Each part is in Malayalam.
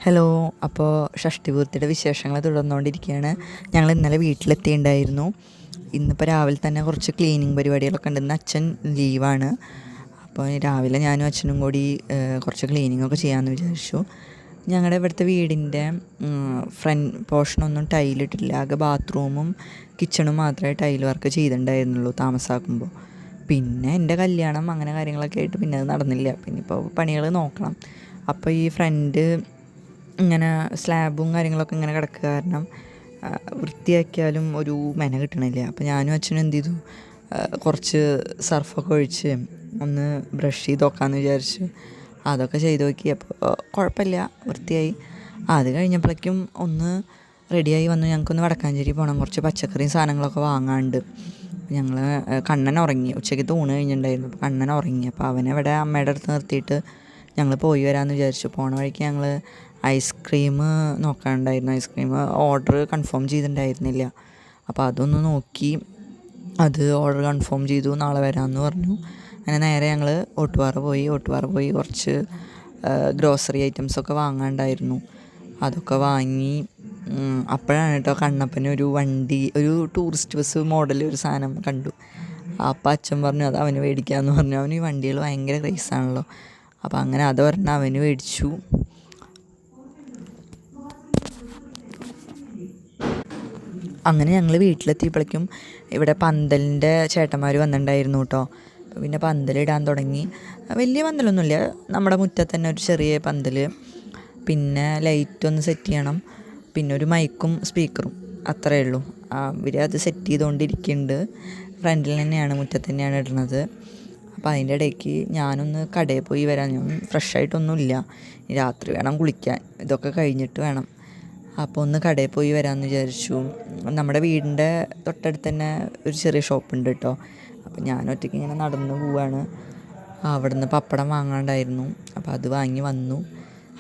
ഹലോ. അപ്പോൾ ഷഷ്ടിപൂർത്തിയുടെ വിശേഷങ്ങൾ തുടർന്നുകൊണ്ടിരിക്കുകയാണ്. ഞങ്ങൾ ഇന്നലെ വീട്ടിലെത്തിയിട്ടുണ്ടായിരുന്നു. ഇന്നിപ്പോൾ രാവിലെ തന്നെ കുറച്ച് ക്ലീനിങ് പരിപാടികളൊക്കെ ഉണ്ട്. ഇന്ന് അച്ഛൻ ലീവാണ്. അപ്പോൾ രാവിലെ ഞാനും അച്ഛനും കൂടി കുറച്ച് ക്ലീനിങ്ങൊക്കെ ചെയ്യാമെന്ന് വിചാരിച്ചു. ഞങ്ങളുടെ ഇവിടുത്തെ വീടിൻ്റെ ഫ്രണ്ട് പോർഷനൊന്നും ടൈലിട്ടില്ല. ആകെ ബാത്റൂമും കിച്ചണും മാത്രമേ ടൈൽ വർക്ക് ചെയ്തിട്ടുണ്ടായിരുന്നുള്ളൂ താമസമാക്കുമ്പോൾ. പിന്നെ എൻ്റെ കല്യാണം അങ്ങനെ കാര്യങ്ങളൊക്കെ ആയിട്ട് പിന്നെ അത് നടന്നില്ല. പിന്നെ ഇപ്പോൾ പണികൾ നോക്കണം. അപ്പോൾ ഈ ഫ്രണ്ട് ഇങ്ങനെ സ്ലാബും കാര്യങ്ങളൊക്കെ ഇങ്ങനെ കിടക്കുക കാരണം വൃത്തിയാക്കിയാലും ഒരു മെന കിട്ടണില്ല. അപ്പോൾ ഞാനും അച്ഛനും എന്ത് ചെയ്തു, കുറച്ച് സർഫൊക്കെ ഒഴിച്ച് ഒന്ന് ബ്രഷ് ചെയ്ത് നോക്കാമെന്ന് വിചാരിച്ചു. അതൊക്കെ ചെയ്ത് നോക്കി. അപ്പോൾ കുഴപ്പമില്ല, വൃത്തിയായി. അത് കഴിഞ്ഞപ്പോഴേക്കും ഒന്ന് റെഡിയായി വന്നു. ഞങ്ങൾക്കൊന്ന് വടക്കാഞ്ചേരി പോകണം, കുറച്ച് പച്ചക്കറിയും സാധനങ്ങളൊക്കെ വാങ്ങാണ്ട്. ഞങ്ങൾ കണ്ണൻ ഉറങ്ങി, ഉച്ചയ്ക്ക് ഊണ് കഴിഞ്ഞിട്ടുണ്ടായിരുന്നു. അപ്പോൾ കണ്ണൻ ഉറങ്ങി. അപ്പോൾ അവനെ ഇവിടെ അമ്മയുടെ അടുത്ത് നിർത്തിയിട്ട് ഞങ്ങൾ പോയി വരാമെന്ന് വിചാരിച്ചു. പോണ വഴിക്ക് ഞങ്ങൾ ഐസ്ക്രീം നോക്കാനുണ്ടായിരുന്നു. ഐസ്ക്രീം ഓർഡർ കൺഫേം ചെയ്തിട്ടുണ്ടായിരുന്നില്ല. അപ്പോൾ അതൊന്ന് നോക്കി, അത് ഓർഡർ കൺഫേം ചെയ്തു, നാളെ വരാമെന്ന് പറഞ്ഞു. അങ്ങനെ നേരെ ഞങ്ങൾ ഓട്ടുപാറ പോയി കുറച്ച് ഗ്രോസറി ഐറ്റംസൊക്കെ വാങ്ങാണ്ടായിരുന്നു. അതൊക്കെ വാങ്ങി. അപ്പോഴാണ് കേട്ടോ കണ്ണപ്പന് ഒരു വണ്ടി, ഒരു ടൂറിസ്റ്റ് ബസ് മോഡൽ ഒരു സാധനം കണ്ടു. അപ്പം അച്ഛൻ പറഞ്ഞു അത് അവന് മേടിക്കാമെന്ന് പറഞ്ഞു. അവന് ഈ വണ്ടികൾ ഭയങ്കര ക്രൈസാണല്ലോ. അപ്പോൾ അങ്ങനെ അത് പറഞ്ഞാൽ അവന് മേടിച്ചു. അങ്ങനെ ഞങ്ങൾ വീട്ടിലെത്തിയപ്പോഴേക്കും ഇവിടെ പന്തലിൻ്റെ ചേട്ടന്മാർ വന്നിട്ടുണ്ടായിരുന്നു കേട്ടോ. അപ്പോൾ പിന്നെ പന്തലിടാൻ തുടങ്ങി. വലിയ പന്തലൊന്നുമില്ല, നമ്മുടെ മുറ്റത്ത് തന്നെ ഒരു ചെറിയ പന്തൽ. പിന്നെ ലൈറ്റൊന്ന് സെറ്റ് ചെയ്യണം, പിന്നെ ഒരു മൈക്കും സ്പീക്കറും, അത്രയേ ഉള്ളൂ. അവർ അത് സെറ്റ് ചെയ്തുകൊണ്ടിരിക്കുന്നുണ്ട്. ഫ്രണ്ടിൽ തന്നെയാണ്, മുറ്റത്ത് തന്നെയാണ് ഇടുന്നത്. അപ്പോൾ അതിൻ്റെ ഇടയ്ക്ക് ഞാനൊന്ന് കടയിൽ പോയി വരാൻ, ഞാൻ ഫ്രഷായിട്ടൊന്നുമില്ല, രാത്രി വേണം കുളിക്കാൻ, ഇതൊക്കെ കഴിഞ്ഞിട്ട് വേണം. അപ്പോൾ ഒന്ന് കടയിൽ പോയി വരാമെന്ന് വിചാരിച്ചു. നമ്മുടെ വീടിൻ്റെ തൊട്ടടുത്ത് തന്നെ ഒരു ചെറിയ ഷോപ്പുണ്ട് കേട്ടോ. അപ്പോൾ ഞാൻ ഒറ്റയ്ക്ക് ഇങ്ങനെ നടന്നു പോവാണ്. അവിടെ നിന്ന് പപ്പടം വാങ്ങാണ്ടായിരുന്നു. അപ്പോൾ അത് വാങ്ങി വന്നു.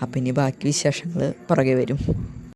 അപ്പോൾ ഇനി ബാക്കി വിശേഷങ്ങൾ പുറകെ വരും.